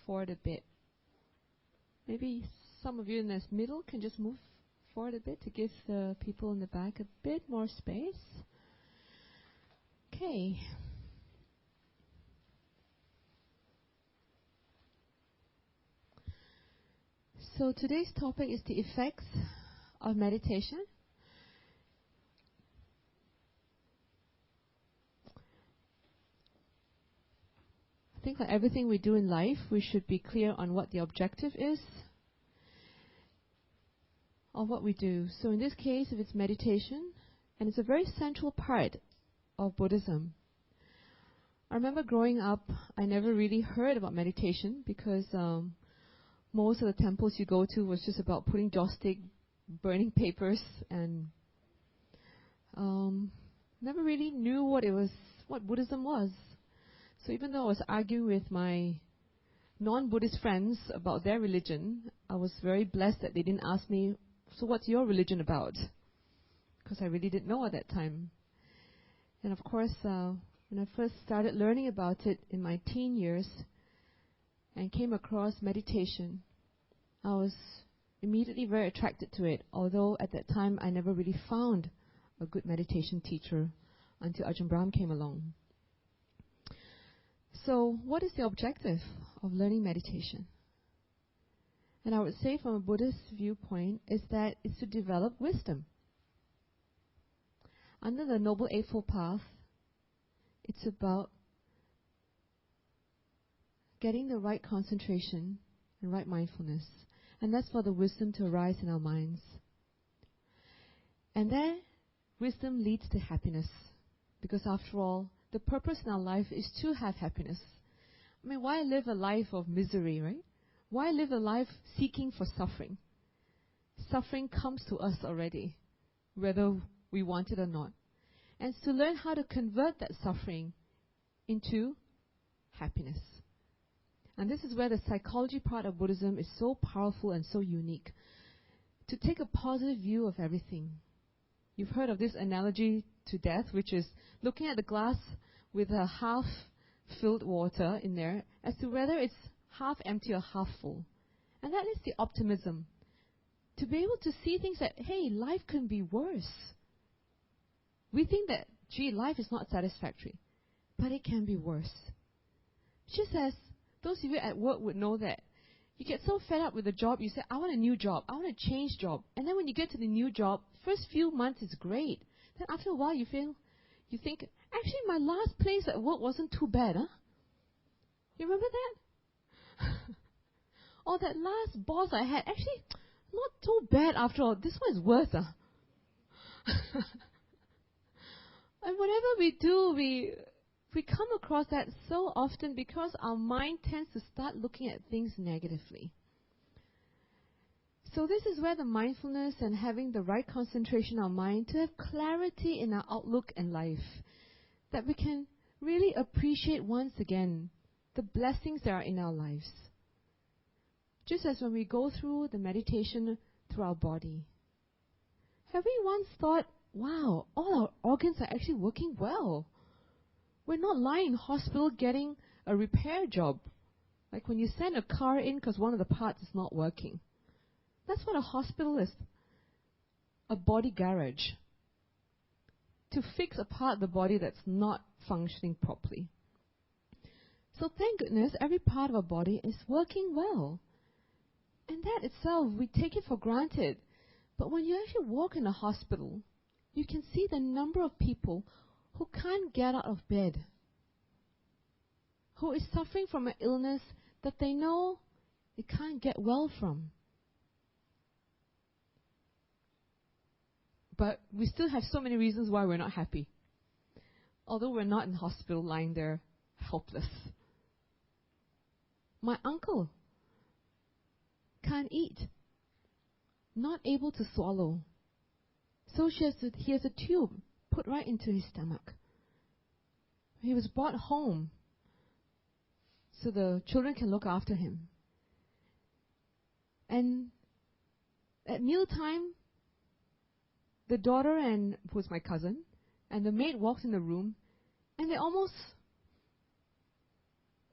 forward a bit. Maybe some of you in this middle can just move forward a bit to give the people in the back a bit more space. Okay. So today's topic is the effects of meditation. I think like everything we do in life, we should be clear on what the objective is of what we do. So in this case, if it's meditation, and it's a very central part of Buddhism. I remember growing up, I never really heard about meditation because most of the temples you go to was just about putting joss stick, burning papers, and never really knew what Buddhism was. So even though I was arguing with my non-Buddhist friends about their religion, I was very blessed that they didn't ask me, so what's your religion about? Because I really didn't know at that time. And of course, when I first started learning about it in my teen years and came across meditation, I was immediately very attracted to it, although at that time I never really found a good meditation teacher until Ajahn Brahm came along. So what is the objective of learning meditation? And I would say from a Buddhist viewpoint is that it's to develop wisdom. Under the Noble Eightfold Path, it's about getting the right concentration and right mindfulness. And that's for the wisdom to arise in our minds. And then wisdom leads to happiness. Because after all, the purpose in our life is to have happiness. I mean, why live a life of misery, right? Why live a life seeking for suffering? Suffering comes to us already, whether we want it or not. And it's to learn how to convert that suffering into happiness. And this is where the psychology part of Buddhism is so powerful and so unique. To take a positive view of everything. You've heard of this analogy to death, which is looking at the glass with a half-filled water in there as to whether it's half empty or half full. And that is the optimism. To be able to see things that, hey, life can be worse. We think that, gee, life is not satisfactory. But it can be worse. Just as those of you at work would know that you get so fed up with the job, you say, I want a new job. I want to change job. And then when you get to the new job, first few months is great. Then after a while you think, actually my last place at work wasn't too bad, huh? You remember that? Or that last boss I had, actually not too bad after all. This one is worse, huh? And whatever we do, we come across that so often because our mind tends to start looking at things negatively. So this is where the mindfulness and having the right concentration in our mind to have clarity in our outlook in life, that we can really appreciate once again the blessings that are in our lives. Just as when we go through the meditation through our body. Have we once thought, wow, all our organs are actually working well? We're not lying in hospital getting a repair job. Like when you send a car in because one of the parts is not working. That's what a hospital is. A body garage. To fix a part of the body that's not functioning properly. So thank goodness every part of our body is working well. And that itself, we take it for granted. But when you actually walk in a hospital, you can see the number of people who can't get out of bed, who is suffering from an illness that they know they can't get well from. But we still have so many reasons why we're not happy. Although we're not in hospital lying there helpless. My uncle can't eat, not able to swallow. So he has a tube put right into his stomach. He was brought home so the children can look after him. And at mealtime, the daughter who's my cousin, and the maid walks in the room, and they almost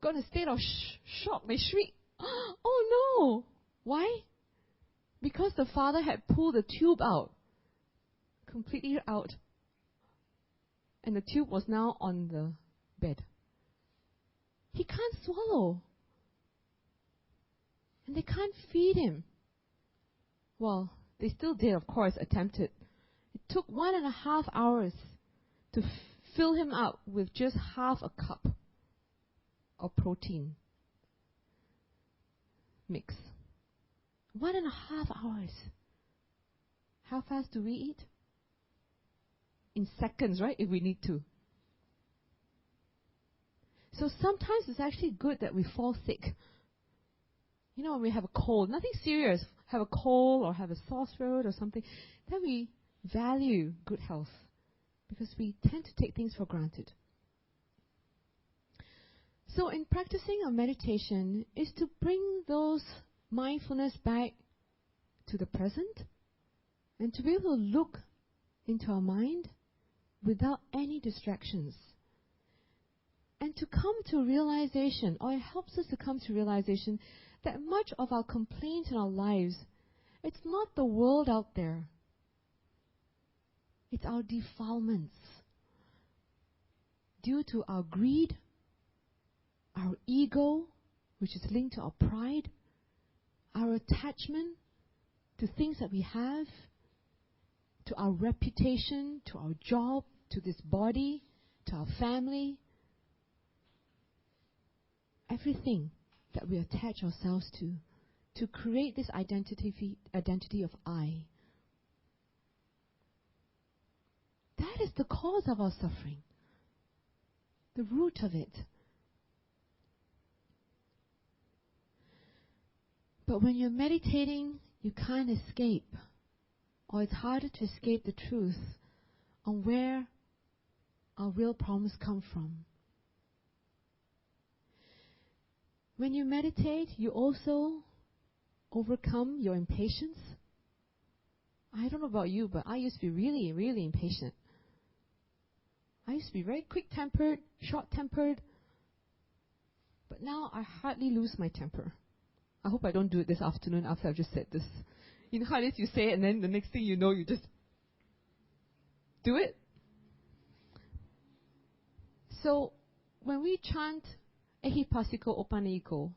got in a state of shock. They shriek, Oh no! Why? Because the father had pulled the tube out, completely out. And the tube was now on the bed. He can't swallow. And they can't feed him. Well, they still did, of course, attempted. It took 1.5 hours to fill him up with just half a cup of protein mix. 1.5 hours. How fast do we eat? In seconds, right? If we need to. So sometimes it's actually good that we fall sick. You know, when we have a cold, nothing serious, have a cold or have a sore throat or something, then we value good health because we tend to take things for granted. So in practicing our meditation is to bring those mindfulness back to the present and to be able to look into our mind without any distractions. And to come to realization, or it helps us to come to realization that much of our complaints in our lives, it's not the world out there. It's our defilements due to our greed, our ego, which is linked to our pride, our attachment to things that we have, to our reputation, to our job, to this body, to our family. Everything that we attach ourselves to create this identity of I. That is the cause of our suffering, the root of it. But when you're meditating, you can't escape, or it's harder to escape the truth on where our real problems come from. When you meditate, you also overcome your impatience. I don't know about you, but I used to be really, really impatient. I used to be very quick-tempered, short-tempered, but now I hardly lose my temper. I hope I don't do it this afternoon after I've just said this. You know how it is, you say it and then the next thing you know, you just do it. So, when we chant Ehipasiko Opaneko,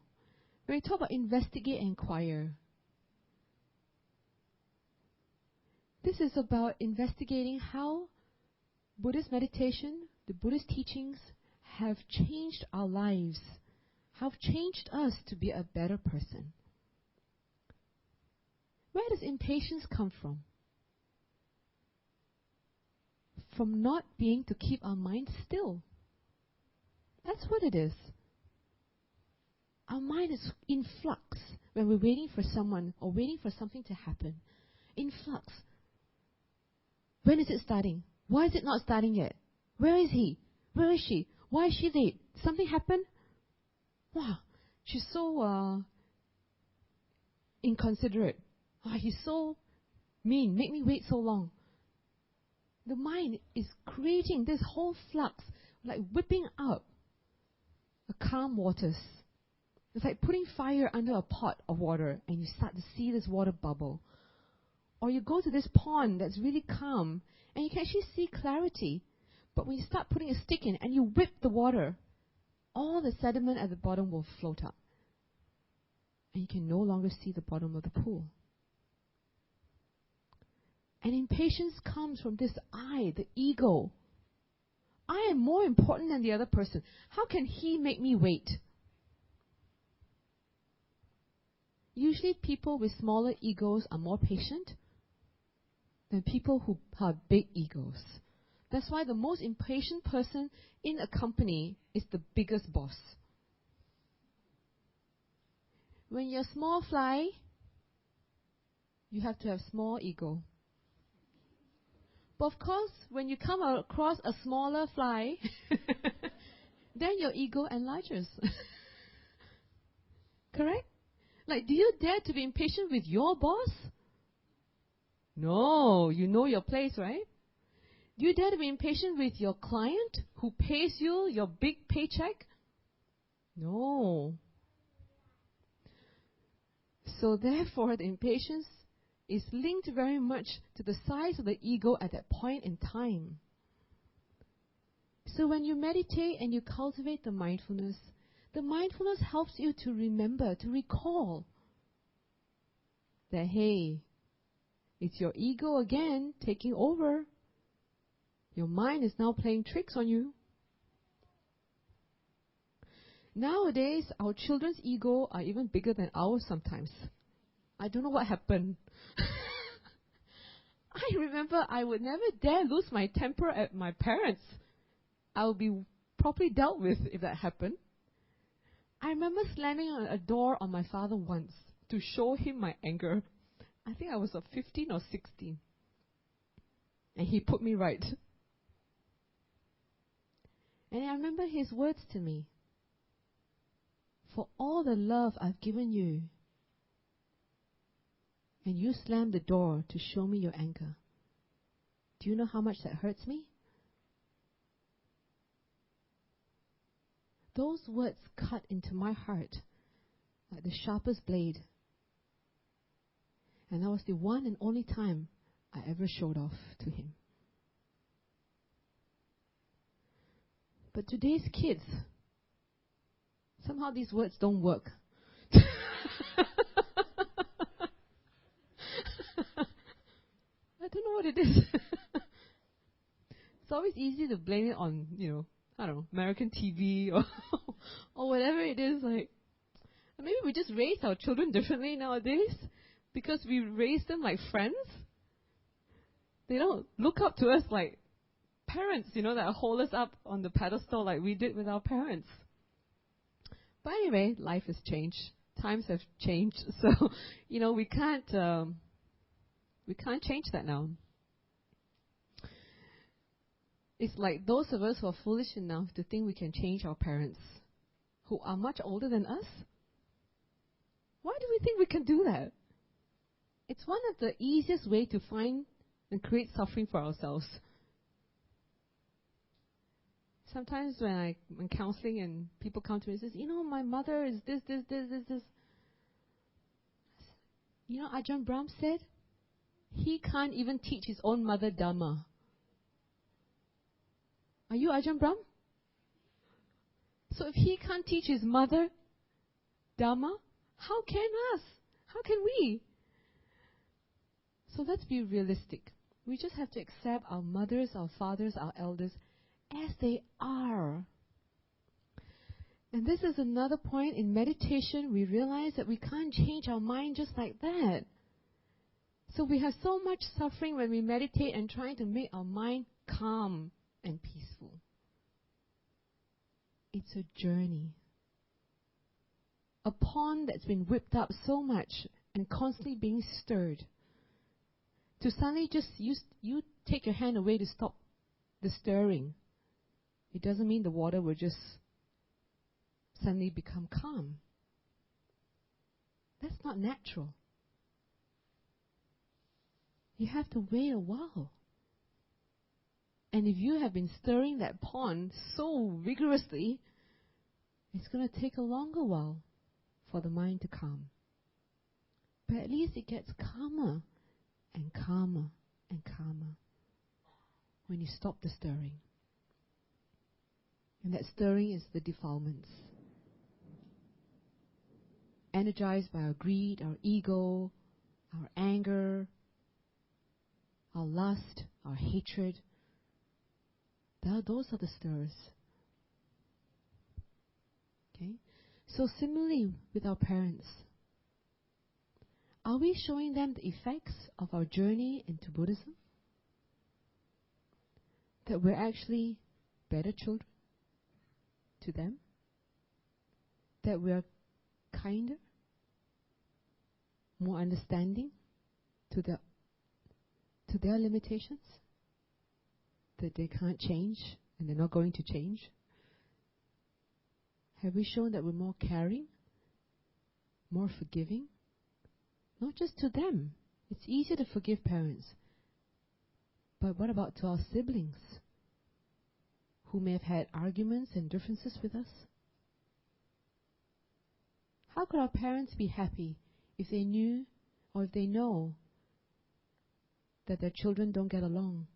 when we talk about investigate and inquire, this is about investigating how Buddhist meditation, the Buddhist teachings, have changed our lives, have changed us to be a better person. Where does impatience come from? From not being to keep our mind still. That's what it is. Our mind is in flux when we're waiting for someone or waiting for something to happen. In flux. When is it starting? Why is it not starting yet? Where is he? Where is she? Why is she late? Something happened? Wow, she's so inconsiderate. He's so mean. Make me wait so long. The mind is creating this whole flux, like whipping up the calm waters. It's like putting fire under a pot of water and you start to see this water bubble. Or you go to this pond that's really calm and you can actually see clarity. But when you start putting a stick in and you whip the water, all the sediment at the bottom will float up. And you can no longer see the bottom of the pool. And impatience comes from this I, the ego. I am more important than the other person. How can he make me wait? Usually people with smaller egos are more patient than people who have big egos. That's why the most impatient person in a company is the biggest boss. When you're a small fly, you have to have small ego. But of course, when you come across a smaller fly, then your ego enlarges. Correct? Like, do you dare to be impatient with your boss? No, you know your place, right? Do you dare to be impatient with your client who pays you your big paycheck? No. So therefore, the impatience is linked very much to the size of the ego at that point in time. So when you meditate and you cultivate the mindfulness helps you to remember, to recall that, hey, it's your ego again taking over. Your mind is now playing tricks on you. Nowadays, our children's ego are even bigger than ours sometimes. I don't know what happened. I remember I would never dare lose my temper at my parents. I would be properly dealt with if that happened. I remember slamming on a door on my father once to show him my anger. I think I was 15 or 16. And he put me right. And I remember his words to me. For all the love I've given you, and you slammed the door to show me your anger. Do you know how much that hurts me? Those words cut into my heart like the sharpest blade. And that was the one and only time I ever showed off to him. But today's kids, somehow these words don't work. I don't know what it is. It's always easy to blame it on, I don't know, American TV or or whatever it is. Like, maybe we just raise our children differently nowadays because we raise them like friends. They don't look up to us like parents, that hold us up on the pedestal like we did with our parents. But anyway, life has changed. Times have changed. So, we can't change that now. It's like those of us who are foolish enough to think we can change our parents, who are much older than us. Why do we think we can do that? It's one of the easiest ways to find and create suffering for ourselves. Sometimes when I'm counseling and people come to me and says, my mother is this. Ajahn Brahm said, he can't even teach his own mother Dhamma. Are you Ajahn Brahm? So if he can't teach his mother Dhamma, how can us? How can we? So let's be realistic. We just have to accept our mothers, our fathers, our elders as they are. And this is another point in meditation. We realize that we can't change our mind just like that. So we have so much suffering when we meditate and trying to make our mind calm and peaceful. It's a journey. A pond that's been whipped up so much and constantly being stirred. To suddenly just you take your hand away to stop the stirring. It doesn't mean the water will just suddenly become calm. That's not natural. You have to wait a while. And if you have been stirring that pond so vigorously, it's going to take a longer while for the mind to calm. But at least it gets calmer and calmer and calmer when you stop the stirring. And that stirring is the defilements. Energized by our greed, our ego, our anger, our lust, our hatred. Those are the stirs. Okay? So similarly with our parents, are we showing them the effects of our journey into Buddhism? That we're actually better children to them? That we're kinder? More understanding to their limitations? That they can't change and they're not going to change? Have we shown that we're more caring? More forgiving? Not just to them. It's easier to forgive parents. But what about to our siblings who may have had arguments and differences with us? How could our parents be happy if they knew or if they know that their children don't get along?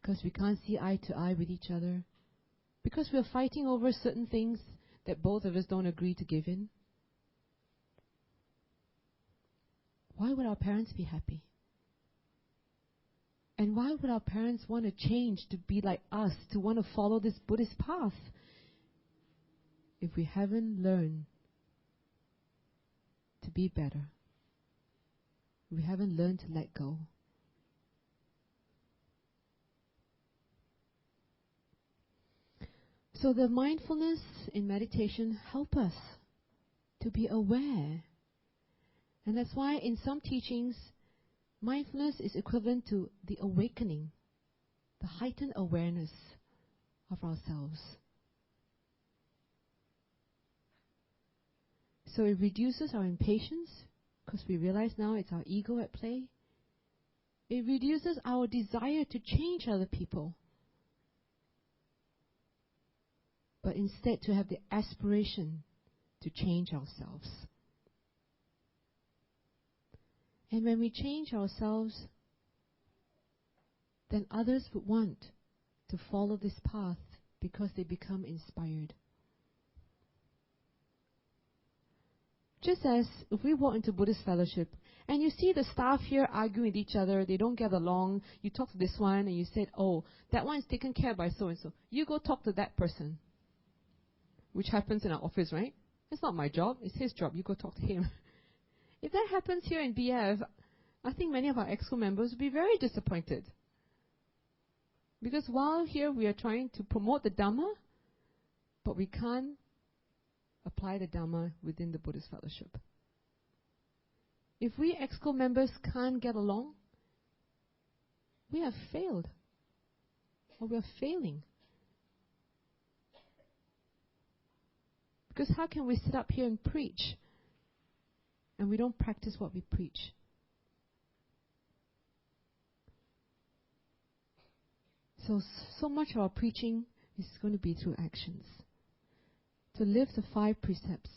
Because we can't see eye to eye with each other. Because we're fighting over certain things that both of us don't agree to give in. Why would our parents be happy? And why would our parents want to change to be like us, to want to follow this Buddhist path, if we haven't learned to be better? We haven't learned to let go. So the mindfulness in meditation help us to be aware. And that's why in some teachings, mindfulness is equivalent to the awakening, the heightened awareness of ourselves. So it reduces our impatience, because we realize now it's our ego at play. It reduces our desire to change other people, but instead to have the aspiration to change ourselves. And when we change ourselves, then others would want to follow this path because they become inspired. Just as if we walk into Buddhist fellowship and you see the staff here arguing with each other, they don't get along, you talk to this one and you said, oh, that one is taken care of by so-and-so. You go talk to that person, which happens in our office, right? It's not my job, it's his job. You go talk to him. If that happens here in BF, I think many of our EXCO members will be very disappointed. Because while here we are trying to promote the Dhamma, but we can't apply the Dhamma within the Buddhist fellowship. If we EXCO members can't get along, we have failed. Or we are failing. Because how can we sit up here and preach and we don't practice what we preach? So much of our preaching is going to be through actions. To live the 5 precepts.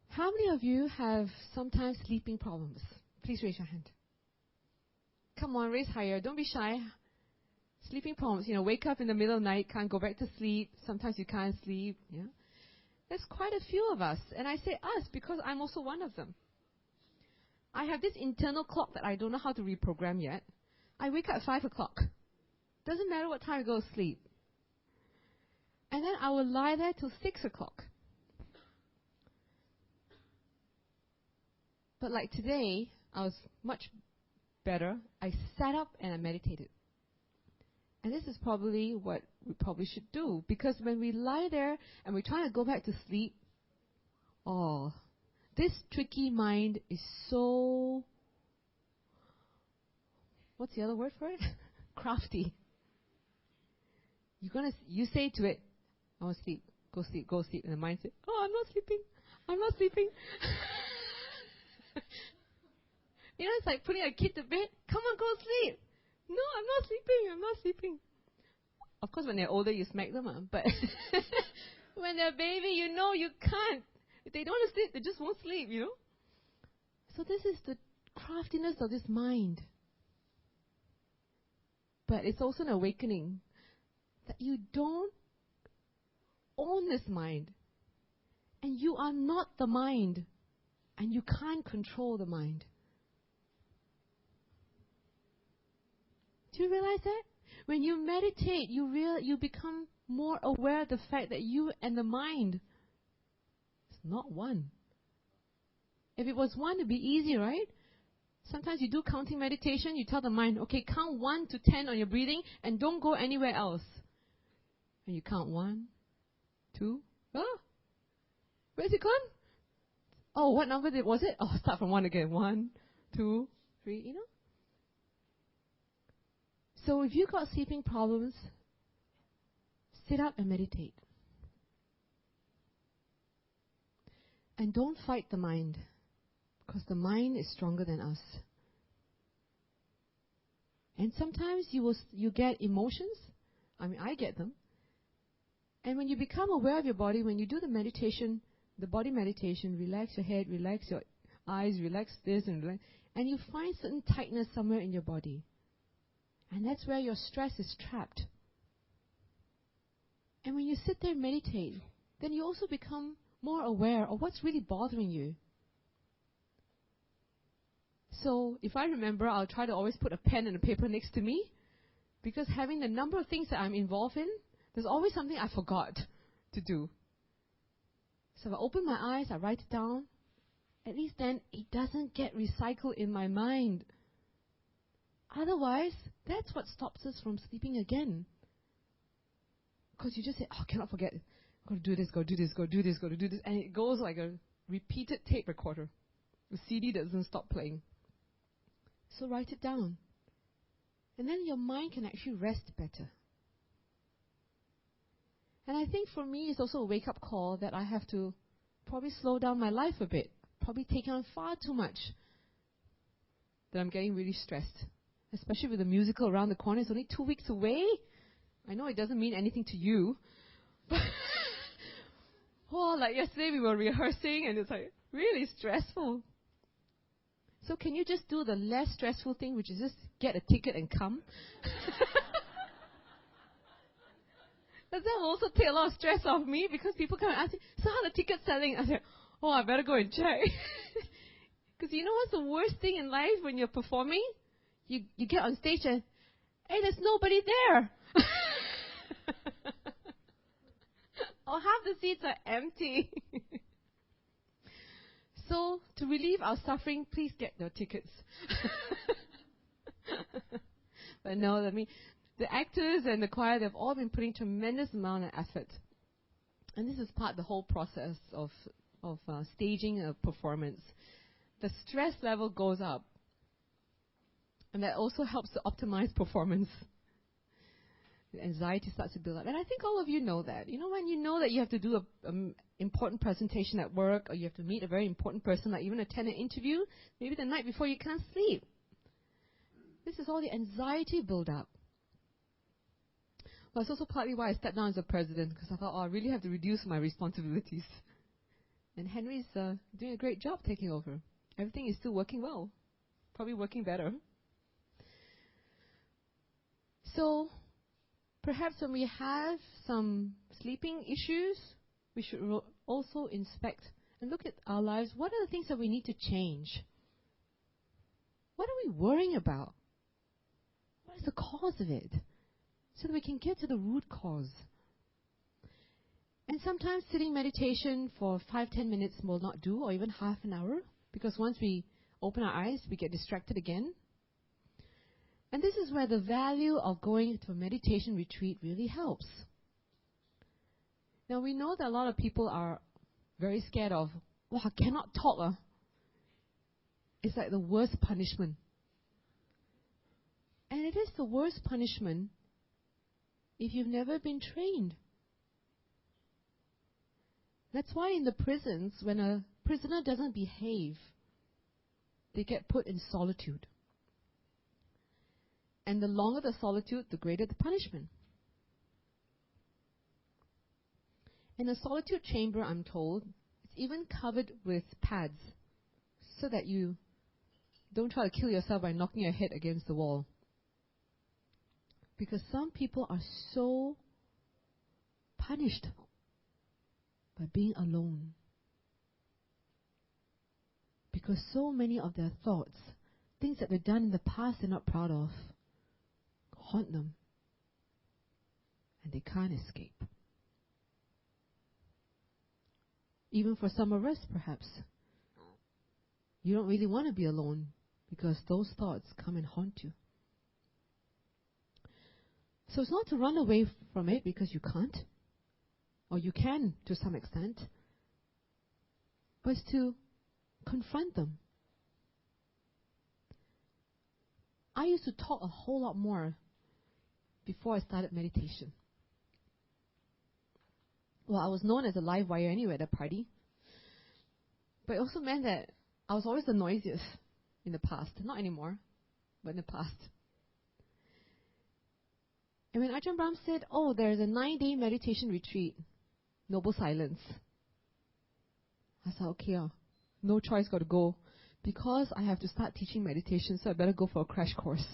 How many of you have sometimes sleeping problems? Please raise your hand. Come on, raise higher. Don't be shy. Sleeping problems. Wake up in the middle of the night, can't go back to sleep. Sometimes you can't sleep. Yeah, there's quite a few of us. And I say us because I'm also one of them. I have this internal clock that I don't know how to reprogram yet. I wake up at 5 o'clock. Doesn't matter what time I go to sleep. And then I will lie there till 6 o'clock. But like today, I was much better. I sat up and I meditated. And this is probably what we probably should do. Because when we lie there and we're trying to go back to sleep, this tricky mind is so... What's the other word for it? Crafty. You say to it, I want to sleep, go sleep, go sleep. And the mind says, oh, I'm not sleeping. I'm not sleeping. It's like putting a kid to bed. Come on, go sleep. No, I'm not sleeping. I'm not sleeping. Of course, when they're older, you smack them. But when they're a baby, you can't. If they don't want to sleep, they just won't sleep, So this is the craftiness of this mind. But it's also an awakening that you don't own this mind. And you are not the mind. And you can't control the mind. Do you realize that? When you meditate, you become more aware of the fact that you and the mind is not one. If it was one, it'd be easy, right? Sometimes you do counting meditation, you tell the mind, okay, count 1 to 10 on your breathing and don't go anywhere else. And you count 1, 2, where's it gone? Oh, what number was it? Oh, start from 1 again. 1, 2, 3, So if you've got sleeping problems, sit up and meditate. And don't fight the mind, because the mind is stronger than us. And sometimes you get emotions, I mean, I get them. And when you become aware of your body, when you do the meditation, the body meditation, relax your head, relax your eyes, relax this and relax, and you find certain tightness somewhere in your body. And that's where your stress is trapped. And when you sit there and meditate, then you also become more aware of what's really bothering you. So if I remember, I'll try to always put a pen and a paper next to me, because having the number of things that I'm involved in, there's always something I forgot to do. So if I open my eyes, I write it down. At least then it doesn't get recycled in my mind. Otherwise, that's what stops us from sleeping again. Because you just say, oh, cannot forget. Got to do this, got to do this, got to do this, got to do this. And it goes like a repeated tape recorder. The CD doesn't stop playing. So write it down. And then your mind can actually rest better. And I think for me, it's also a wake-up call that I have to probably slow down my life a bit. Probably take on far too much. That I'm getting really stressed. Especially with the musical around the corner. It's only 2 weeks away. I know it doesn't mean anything to you. But like yesterday we were rehearsing and it's like really stressful. So can you just do the less stressful thing, which is just get a ticket and come? Does that also take a lot of stress off me? Because people come and ask me, so how are the tickets selling? I say, oh, I better go and check. Because you know what's the worst thing in life when you're performing? You get on stage and, hey, there's nobody there. Or half the seats are empty. So, to relieve our suffering, please get your tickets. But no, I mean, the actors and the choir, they've all been putting tremendous amount of effort. And this is part of the whole process of staging a performance. The stress level goes up. And that also helps to optimize performance. The anxiety starts to build up. And I think all of you know that. You know, when you know that you have to do an important presentation at work, or you have to meet a very important person, like even attend an interview, maybe the night before you can't sleep. This is all the anxiety build up. Well, it's also partly why I stepped down as a president, because I thought, I really have to reduce my responsibilities. And Henry's doing a great job taking over. Everything is still working well. Probably working better. So, perhaps when we have some sleeping issues, we should also inspect and look at our lives. What are the things that we need to change? What are we worrying about? What is the cause of it? So that we can get to the root cause. And sometimes sitting meditation for 5-10 minutes will not do, or even half an hour, because once we open our eyes, we get distracted again. And this is where the value of going to a meditation retreat really helps. Now, we know that a lot of people are very scared of, I cannot talk. It's like the worst punishment. And it is the worst punishment if you've never been trained. That's why in the prisons, when a prisoner doesn't behave, they get put in solitude. And the longer the solitude, the greater the punishment. In a solitude chamber, I'm told, it's even covered with pads so that you don't try to kill yourself by knocking your head against the wall. Because some people are so punished by being alone. Because so many of their thoughts, things that they've done in the past they're not proud of, haunt them. And they can't escape. Even for some of us, perhaps, you don't really want to be alone because those thoughts come and haunt you. So it's not to run away from it because you can't, or you can to some extent, but it's to confront them. I used to talk a whole lot more before I started meditation. Well, I was known as a live wire anyway at a party. But it also meant that I was always the noisiest in the past. Not anymore, but in the past. And when Ajahn Brahm said, oh, there's a 9-day meditation retreat, Noble Silence, I said, okay, no choice, got to go. Because I have to start teaching meditation, so I better go for a crash course.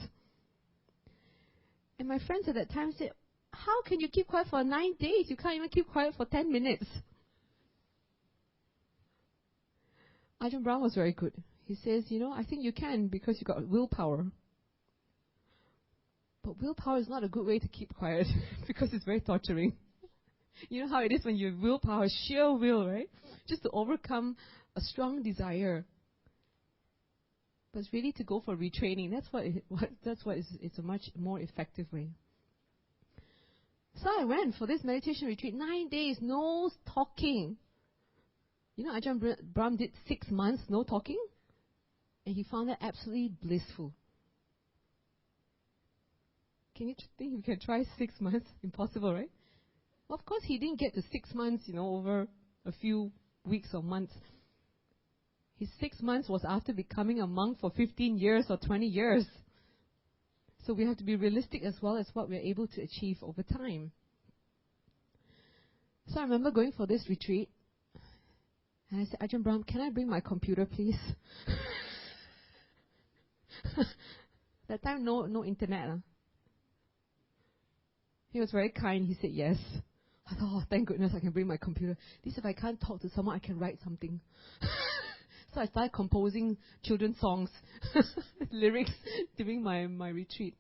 And my friends at that time said, how can you keep quiet for 9 days? You can't even keep quiet for 10 minutes. Ajahn Brahm was very good. He says, I think you can because you got willpower. But willpower is not a good way to keep quiet because it's very torturing. You know how it is when you have willpower, sheer will, right? Just to overcome a strong desire. But it's really to go for retraining. It's a much more effective way. So I went for this meditation retreat, 9 days, no talking. Ajahn Brahm did 6 months, no talking. And he found that absolutely blissful. Can you think you can try 6 months? Impossible, right? Well, of course, he didn't get to 6 months, over a few weeks or months. His 6 months was after becoming a monk for 15 years or 20 years. So we have to be realistic as well as what we're able to achieve over time. So I remember going for this retreat. And I said, Ajahn Brahm, can I bring my computer, please? That time, no internet. He was very kind. He said yes. I thought, oh, thank goodness I can bring my computer. At least if I can't talk to someone, I can write something. So I started composing children's songs, lyrics during my retreat.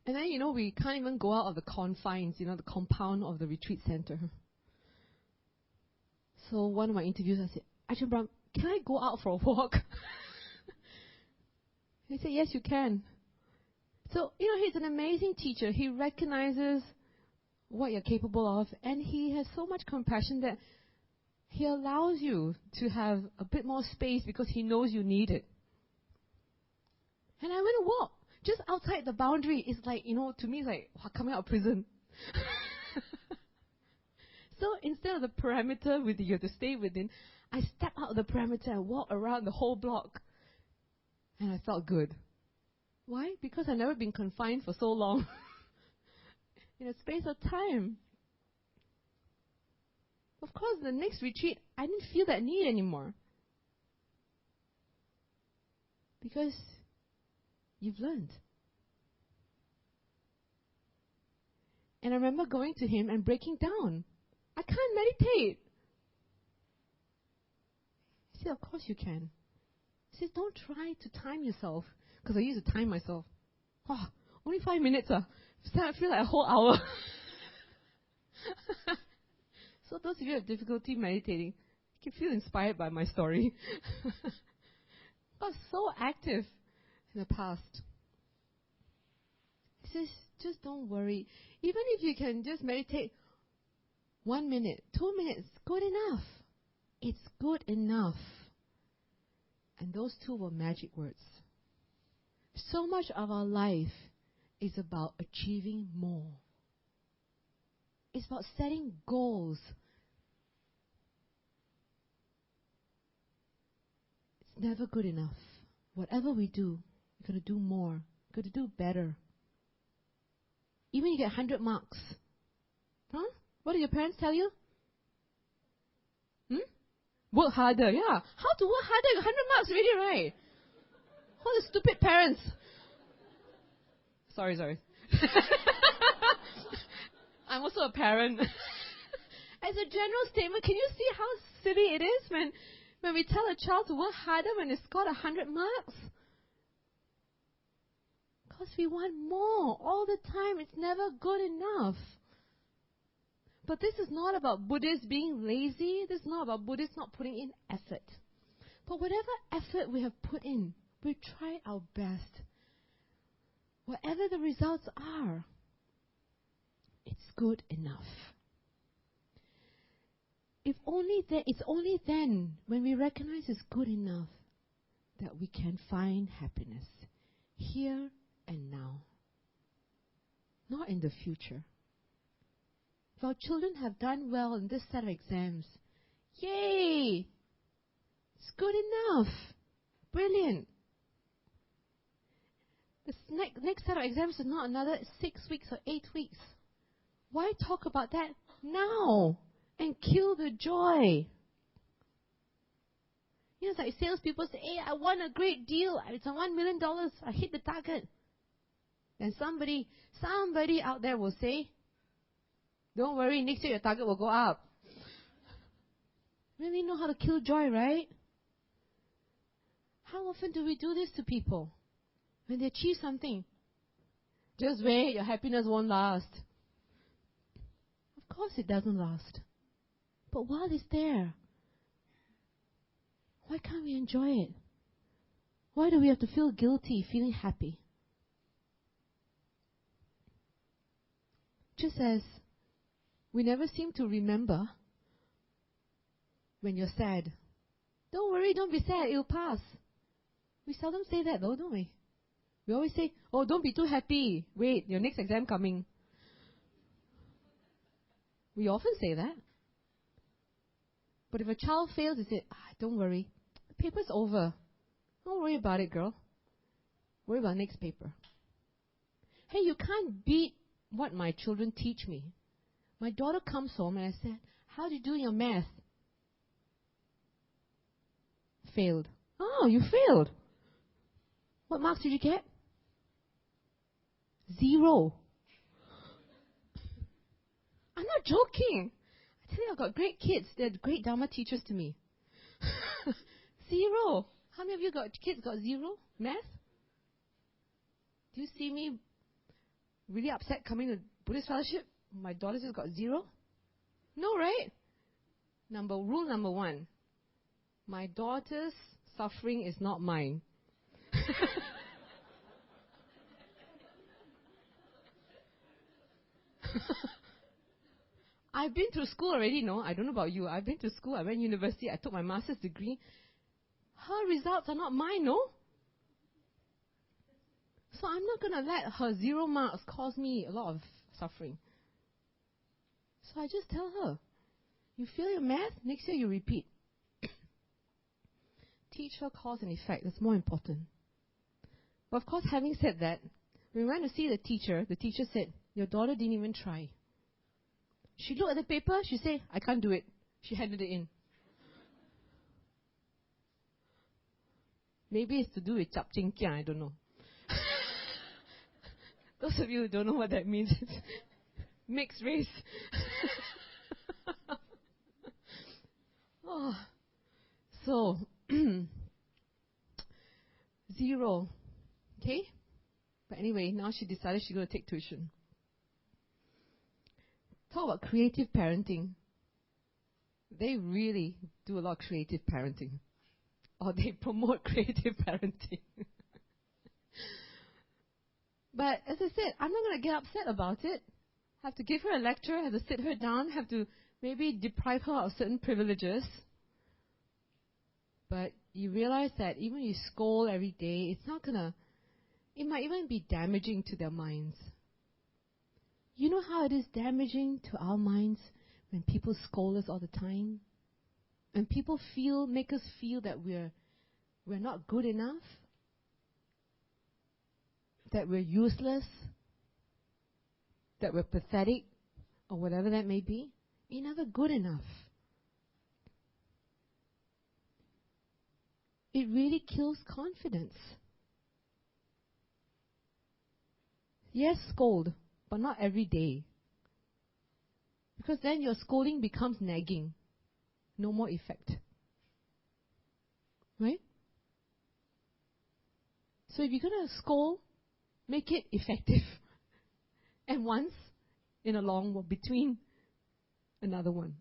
And then, we can't even go out of the confines, the compound of the retreat center. So one of my interviews, I said, Ajahn Brahm, can I go out for a walk? He said, yes, you can. So, he's an amazing teacher. He recognizes what you're capable of, and he has so much compassion that he allows you to have a bit more space because he knows you need it. And I went to walk just outside the boundary. It's like, to me, it's like coming out of prison. So instead of the perimeter you have to stay within, I stepped out of the perimeter and walked around the whole block. And I felt good. Why? Because I've never been confined for so long in a space of time. Of course, the next retreat, I didn't feel that need anymore. Because you've learned. And I remember going to him and breaking down. I can't meditate. He said, of course you can. He says, don't try to time yourself. Because I used to time myself. Oh, only 5 minutes. I feel like a whole hour. So those of you who have difficulty meditating, you can feel inspired by my story. I was so active in the past. He says, just don't worry. Even if you can just meditate 1 minute, 2 minutes, good enough. It's good enough. And those two were magic words. So much of our life is about achieving more. It's about setting goals. It's never good enough. Whatever we do, we're going to do more. We're going to do better. Even you get 100 marks. Huh? What did your parents tell you? Work harder, yeah. How to work harder? 100 marks already, right? What the stupid parents. Sorry. I'm also a parent. As a general statement, can you see how silly it is when we tell a child to work harder when they scored 100 marks? Because we want more all the time. It's never good enough. But this is not about Buddhists being lazy. This is not about Buddhists not putting in effort. But whatever effort we have put in, we try our best. Whatever the results are, it's good enough. It's only then, when we recognize it's good enough, that we can find happiness here and now, not in the future. If our children have done well in this set of exams, yay! It's good enough. Brilliant. The next set of exams is not another 6 weeks or 8 weeks. Why talk about that now and kill the joy? You know, it's like salespeople say, hey, I won a great deal. It's a $1 million. I hit the target. And somebody out there will say, don't worry, next year your target will go up. Really know how to kill joy, right? How often do we do this to people when they achieve something? Just wait, your happiness won't last. Of course it doesn't last. But while it's there, why can't we enjoy it? Why do we have to feel guilty feeling happy? Just as we never seem to remember when you're sad. Don't worry, don't be sad, it'll pass. We seldom say that though, don't we? We always say, oh, don't be too happy. Wait, your next exam coming. We often say that. But if a child fails, we say, don't worry, the paper's over. Don't worry about it, girl. Worry about next paper. Hey, you can't beat what my children teach me. My daughter comes home and I said, how did you do your math? Failed. Oh, you failed. What marks did you get? 0. I'm not joking. I tell you, I've got great kids. They're great Dharma teachers to me. 0. How many of you kids got 0 math? Do you see me really upset coming to Buddhist fellowship? My daughter just got 0? No, right? Rule number 1. My daughter's suffering is not mine. I've been through school already, no? I don't know about you. I've been to school. I went to university. I took my master's degree. Her results are not mine, no? So I'm not going to let her 0 marks cause me a lot of suffering. So I just tell her, you fail your math, next year you repeat. Teach her cause and effect. That's more important. But of course, having said that, when we went to see the teacher said, your daughter didn't even try. She looked at the paper, she said, I can't do it. She handed it in. Maybe it's to do with chap ching kia, I don't know. Those of you who don't know what that means, it's mixed race. Oh. So, 0. Okay? But anyway, now she decided she's going to take tuition. Talk about creative parenting. They really do a lot of creative parenting. Or they promote creative parenting. But as I said, I'm not going to get upset about it. Have to give her a lecture, have to sit her down, have to maybe deprive her of certain privileges. But you realize that even if you scold every day, it might even be damaging to their minds. You know how it is damaging to our minds when people scold us all the time? When people make us feel that we're not good enough? That we're useless? That we're pathetic? Or whatever that may be? You're never good enough. It really kills confidence. Yes, scold, but not every day. Because then your scolding becomes nagging. No more effect. Right? So if you're going to scold, make it effective. And once in a long while between another one.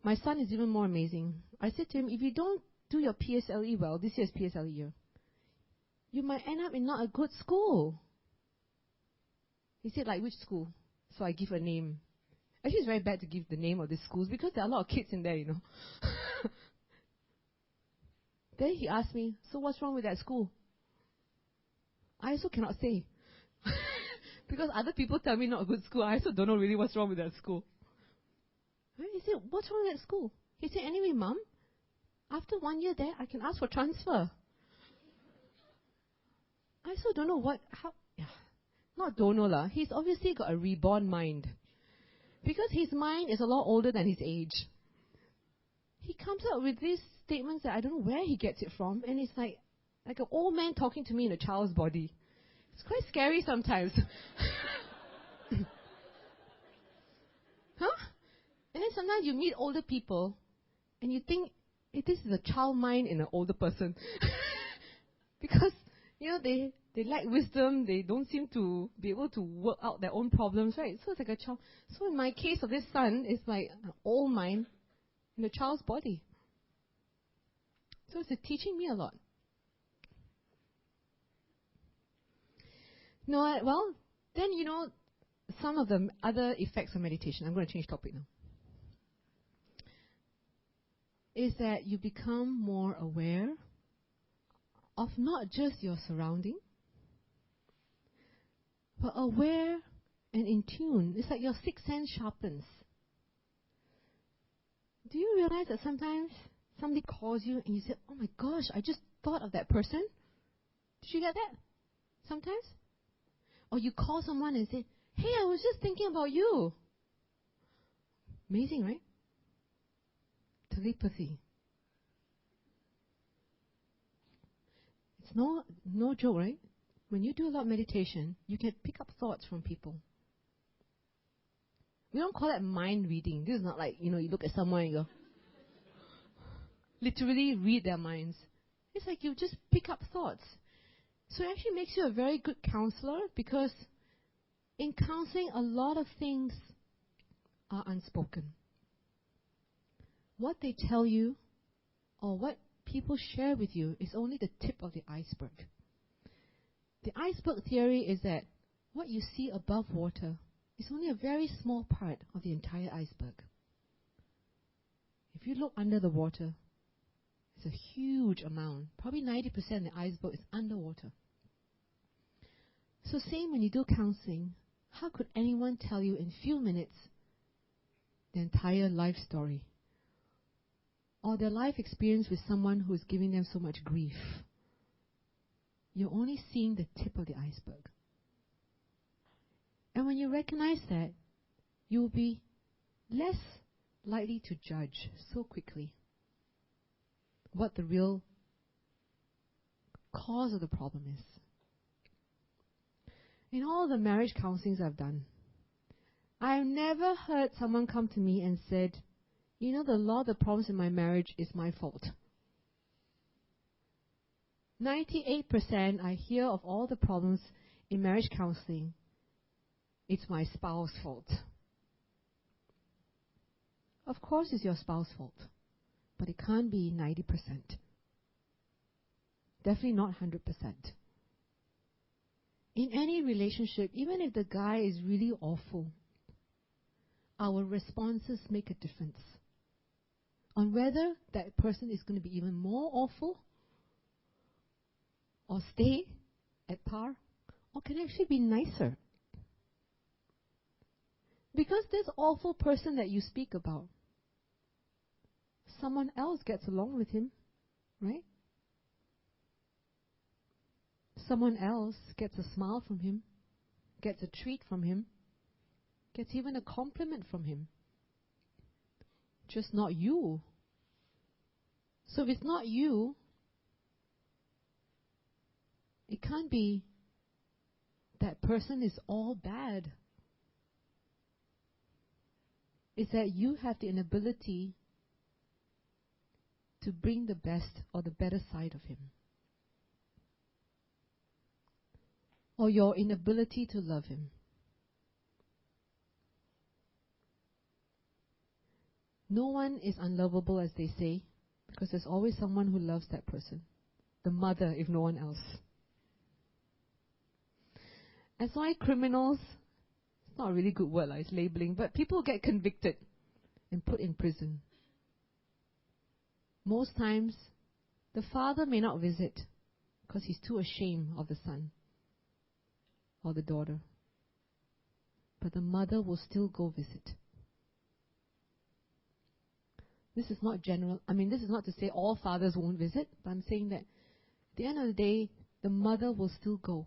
My son is even more amazing. I said to him, if you don't do your PSLE well, this year's PSLE year, you might end up in not a good school. He said, like which school? So I give a name. Actually, it's very bad to give the name of these schools because there are a lot of kids in there, you know. Then he asked me, so what's wrong with that school? I also cannot say. Because other people tell me not a good school. I also don't know really what's wrong with that school. He said, what's wrong with that school? He said, anyway, Mom, After 1 year there, I can ask for transfer. I also don't know not don't know lah. He's obviously got a reborn mind. Because his mind is a lot older than his age. He comes up with these statements that I don't know where he gets it from, and it's like an old man talking to me in a child's body. It's quite scary sometimes. Huh? And then sometimes you meet older people, and you think, hey, this is a child mind in an older person. Because, they lack wisdom, they don't seem to be able to work out their own problems, right? So it's like a child. So in my case of this son, it's like an old mind in a child's body. So it's teaching me a lot. Then some of the other effects of meditation, I'm going to change topic now, is that you become more aware of not just your surrounding, but aware and in tune. It's like your sixth sense sharpens. Do you realize that sometimes somebody calls you and you say, oh my gosh, I just thought of that person? Did you get that? Sometimes? Or you call someone and say, hey, I was just thinking about you. Amazing, right? Telepathy. It's no joke, right? When you do a lot of meditation, you can pick up thoughts from people. We don't call that mind reading. This is not like, you look at someone and you go, literally read their minds. It's like you just pick up thoughts. So it actually makes you a very good counselor, because in counseling, a lot of things are unspoken. What they tell you or what people share with you is only the tip of the iceberg. The iceberg theory is that what you see above water is only a very small part of the entire iceberg. If you look under the water, it's a huge amount. Probably 90% of the iceberg is underwater. So same when you do counseling, how could anyone tell you in few minutes the entire life story? Or their life experience with someone who is giving them so much grief? You're only seeing the tip of the iceberg. And when you recognize that, you will be less likely to judge so quickly what the real cause of the problem is. In all the marriage counselings I've done, I've never heard someone come to me and said, a lot of the problems in my marriage is my fault. 98% I hear of all the problems in marriage counseling, it's my spouse's fault. Of course it's your spouse's fault, but it can't be 90%. Definitely not 100%. In any relationship, even if the guy is really awful, our responses make a difference on whether that person is going to be even more awful or stay at par or can actually be nicer. Because this awful person that you speak about, someone else gets along with him, right? Someone else gets a smile from him, gets a treat from him, gets even a compliment from him. Just not you. So if it's not you, it can't be that person is all bad. It's that you have the inability to bring the best or the better side of him. Or your inability to love him. No one is unlovable, as they say, because there's always someone who loves that person. The mother, if no one else. That's why criminals, it's not a really good word, it's labeling, but people get convicted and put in prison. Most times, the father may not visit because he's too ashamed of the son or the daughter. But the mother will still go visit. This is not general. I mean, this is not to say all fathers won't visit, but I'm saying that at the end of the day, the mother will still go.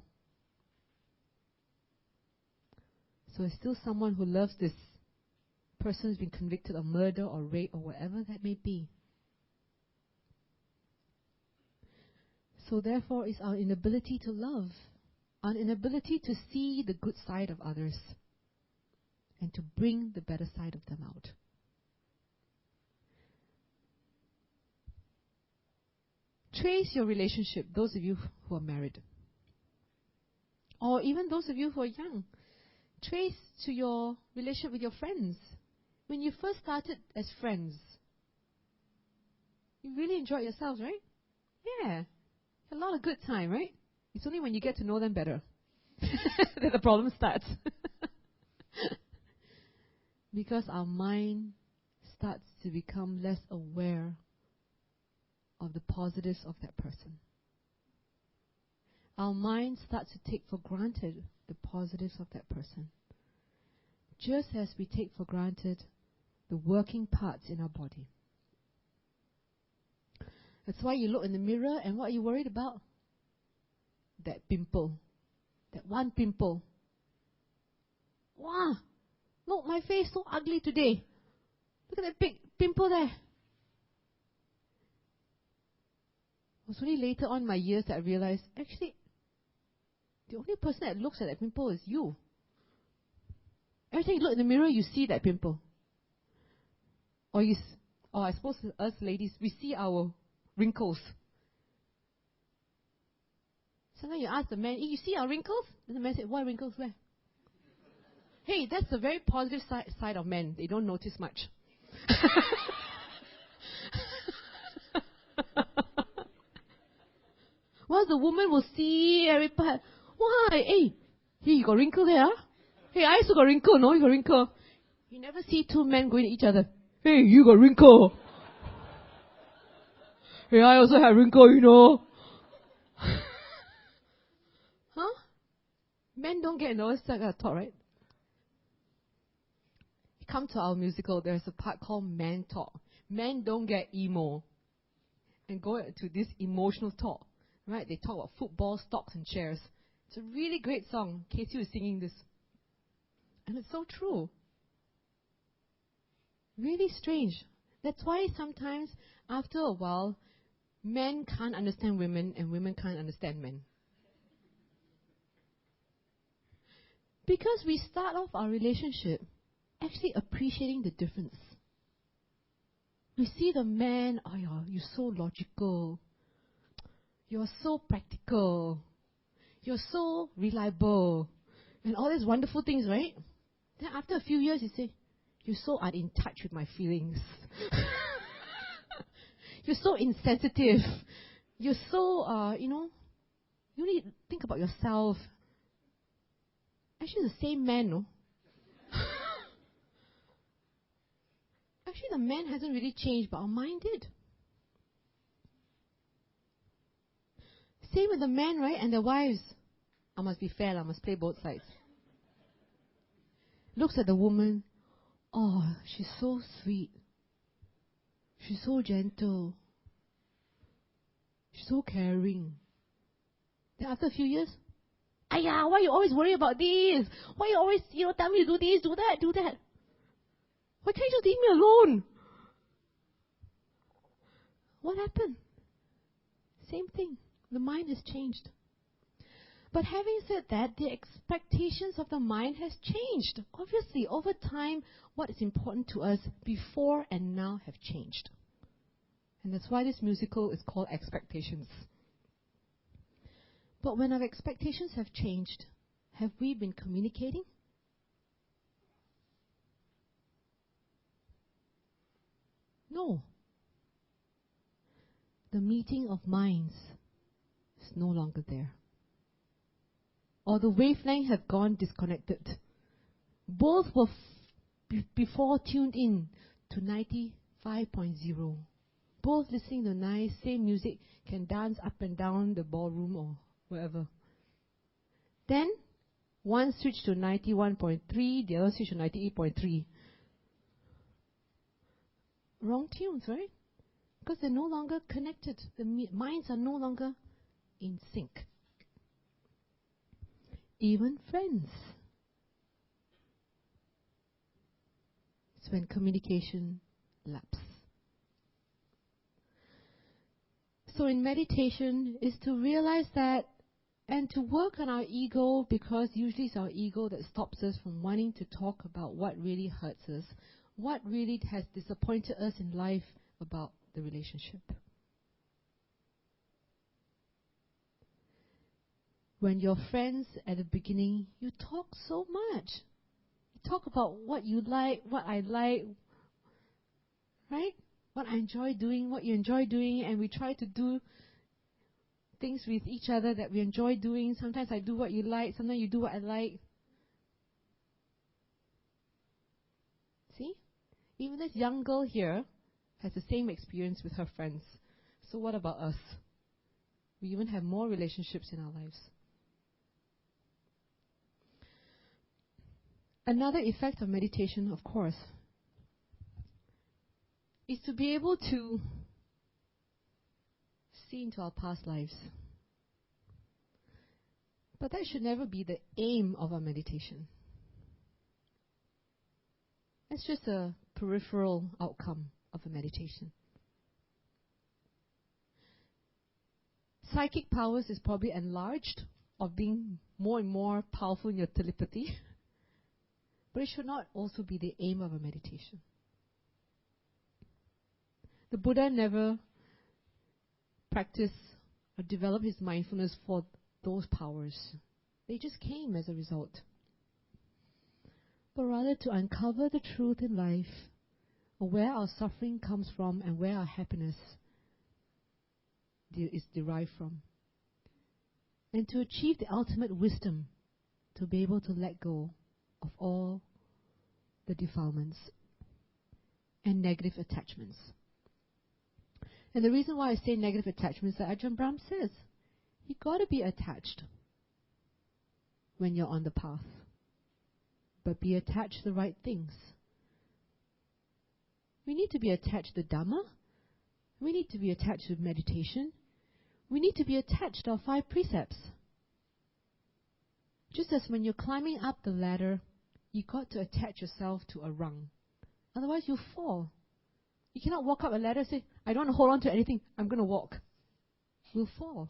So it's still someone who loves this person who's been convicted of murder or rape or whatever that may be. So therefore, it's our inability to love, our inability to see the good side of others and to bring the better side of them out. Trace your relationship, those of you who are married, or even those of you who are young. Trace to your relationship with your friends. When you first started as friends, you really enjoyed yourselves, right? Yeah. A lot of good time, right? It's only when you get to know them better that the problem starts. Because our mind starts to become less aware of the positives of that person. Our mind starts to take for granted the positives of that person. Just as we take for granted the working parts in our body. That's why you look in the mirror and what are you worried about? That pimple. That one pimple. Wow! Look, my face so ugly today. Look at that big pimple there. It was only later on in my years that I realized, actually, the only person that looks at that pimple is you. Every time you look in the mirror, you see that pimple. Or I suppose us ladies, we see our wrinkles. Sometimes you ask the man, hey, you see our wrinkles? Then the man said, what wrinkles where? Hey, that's the very positive side of men. They don't notice much. While the woman will see every part. Why? Hey, you got wrinkle there? Huh? Hey, I also got wrinkle, no? You got wrinkle. You never see two men going at each other. Hey, you got wrinkle. Hey, I also have wrinkle, you know. Huh? Men don't get those kind of talk, right? Come to our musical, there's a part called Man Talk. Men don't get emo and go to this emotional talk, right? They talk about football, stocks, and shares. It's a really great song. Casey was singing this. And it's so true. Really strange. That's why sometimes, after a while, men can't understand women and women can't understand men. Because we start off our relationship actually appreciating the difference. We see the man, oh yeah, you're so logical. You're so practical. You're so reliable. And all these wonderful things, right? Then after a few years, you say, you're so in touch with my feelings. You're so insensitive. You're so, you only think about yourself. Actually, the same man, no? Actually, the man hasn't really changed, but our mind did. Same with the men, right? And the wives. I must be fair, I must play both sides. Looks at the woman. Oh, she's so sweet. She's so gentle. She's so caring. Then after a few years, Ayah, why you always worry about this? Why you always, tell me to do this, do that, do that? Why can't you just leave me alone? What happened? Same thing. The mind has changed. But having said that, the expectations of the mind has changed. Obviously, over time, what is important to us before and now have changed. And that's why this musical is called Expectations. But when our expectations have changed, have we been communicating? No. The meeting of minds is no longer there. Or the wavelength have gone disconnected. Both were before tuned in to 95.0. Both listening to nice, same music, can dance up and down the ballroom or wherever. Then, one switched to 91.3, the other switched to 98.3. wrong tunes, right? Because they're no longer connected. The minds are no longer in sync. Even friends. It's when communication lapses. So in meditation is to realize that and to work on our ego, because usually it's our ego that stops us from wanting to talk about what really hurts us, what really has disappointed us in life about the relationship. When you're friends at the beginning, you talk so much. You talk about what you like, what I like, right? What I enjoy doing, what you enjoy doing, and we try to do things with each other that we enjoy doing. Sometimes I do what you like, sometimes you do what I like. See? Even this young girl here has the same experience with her friends. So what about us? We even have more relationships in our lives. Another effect of meditation, of course, is to be able to see into our past lives. But that should never be the aim of our meditation. It's just a peripheral outcome of a meditation. Psychic powers is probably enlarged, of being more and more powerful in your telepathy. But it should not also be the aim of a meditation. The Buddha never practiced or developed his mindfulness for those powers. They just came as a result. But rather to uncover the truth in life, or where our suffering comes from and where our happiness is derived from. And to achieve the ultimate wisdom, to be able to let go of all the defilements and negative attachments. And the reason why I say negative attachments, that Ajahn Brahm says, you got to be attached when you're on the path. But be attached to the right things. We need to be attached to Dhamma. We need to be attached to meditation. We need to be attached to our 5 precepts. Just as when you're climbing up the ladder, you got to attach yourself to a rung. Otherwise you'll fall. You cannot walk up a ladder and say, I don't want to hold on to anything, I'm going to walk. We'll fall.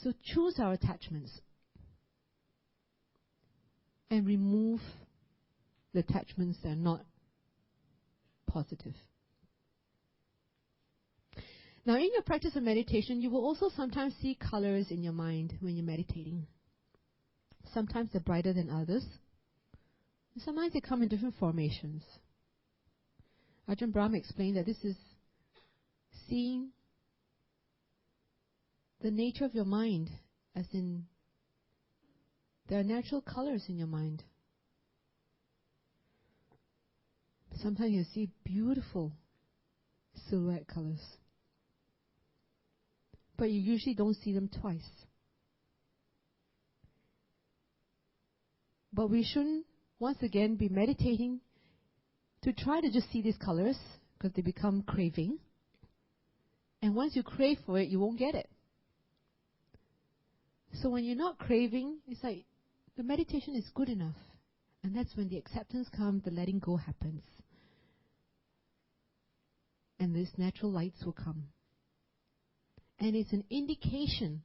So choose our attachments and remove the attachments that are not positive. Now, in your practice of meditation, you will also sometimes see colors in your mind when you're meditating. Sometimes they're brighter than others. And sometimes they come in different formations. Ajahn Brahm explained that this is seeing the nature of your mind, as in there are natural colors in your mind. Sometimes you see beautiful silhouette colors. But you usually don't see them twice. But we shouldn't, once again, be meditating to try to just see these colors, because they become craving. And once you crave for it, you won't get it. So when you're not craving, it's like the meditation is good enough. And that's when the acceptance comes, the letting go happens. And these natural lights will come. And it's an indication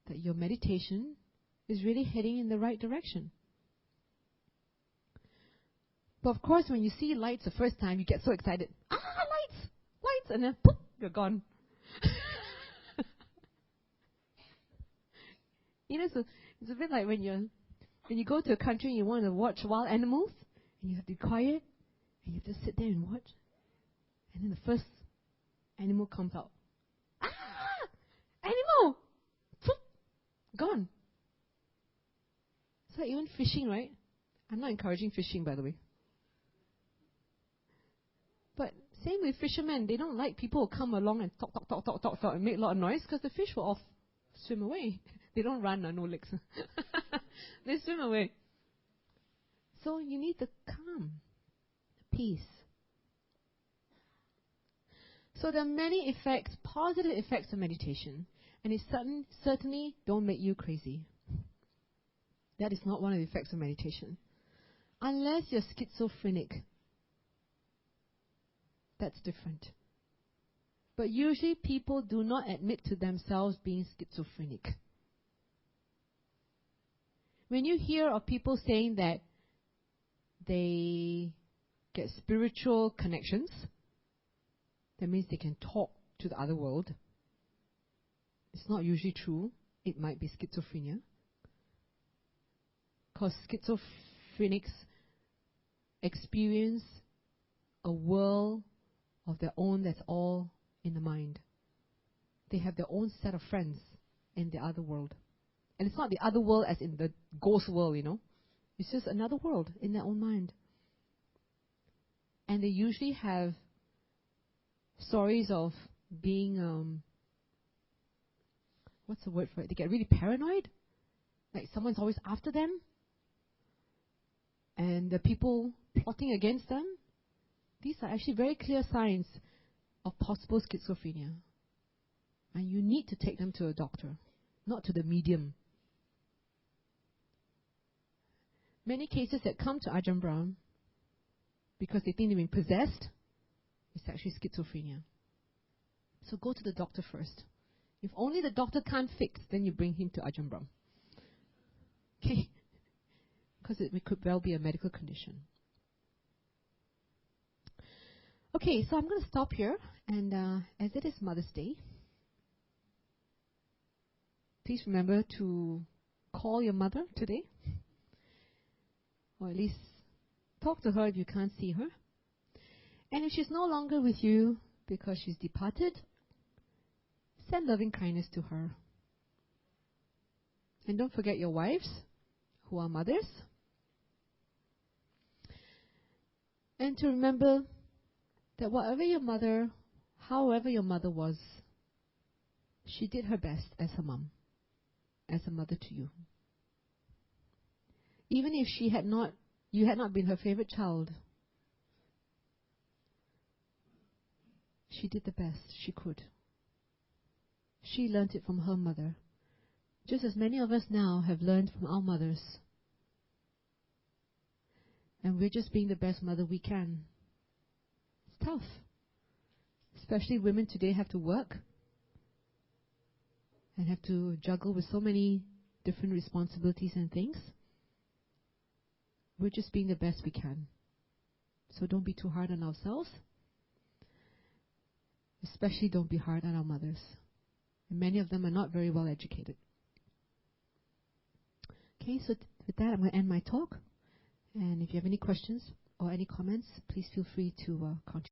that your meditation is really heading in the right direction. But of course, when you see lights the first time, you get so excited. Ah, lights! Lights! And then, poof, you're gone. You know, so it's a bit like when you go to a country and you want to watch wild animals, and you have to be quiet, and you just sit there and watch. And then the first animal comes out. Ah! Animal! Poof! Gone. So even fishing, right? I'm not encouraging fishing, by the way. But same with fishermen. They don't like people who come along and talk, and make a lot of noise, because the fish will all swim away. They don't run, no legs. They swim away. So you need the calm, the peace, So there are many effects, positive effects of meditation. And it certainly don't make you crazy. That is not one of the effects of meditation. Unless you're schizophrenic. That's different. But usually people do not admit to themselves being schizophrenic. When you hear of people saying that they get spiritual connections, that means they can talk to the other world. It's not usually true. It might be schizophrenia. Because schizophrenics experience a world of their own that's all in the mind. They have their own set of friends in the other world. And it's not the other world as in the ghost world, you know. It's just another world in their own mind. And they usually have stories of being, what's the word for it? They get really paranoid. Like someone's always after them. And the people plotting against them. These are actually very clear signs of possible schizophrenia. And you need to take them to a doctor, not to the medium. Many cases that come to Ajahn Brahm because they think they've been possessed, it's actually schizophrenia. So go to the doctor first. If only the doctor can't fix, then you bring him to Ajahn Brahm. Okay? Because it could well be a medical condition. Okay, so I'm going to stop here. And as it is Mother's Day, please remember to call your mother today. Or at least talk to her if you can't see her. And if she's no longer with you because she's departed, send loving kindness to her. And don't forget your wives, who are mothers. And to remember that whatever your mother, however your mother was, she did her best as a mom, as a mother to you. Even if you had not been her favorite child, she did the best she could. She learnt it from her mother, just as many of us now have learned from our mothers. And we're just being the best mother we can. It's tough. Especially women today have to work and have to juggle with so many different responsibilities and things. We're just being the best we can. So don't be too hard on ourselves. Especially don't be hard on our mothers. And many of them are not very well educated. Okay, so with that, I'm going to end my talk. And if you have any questions or any comments, please feel free to contact.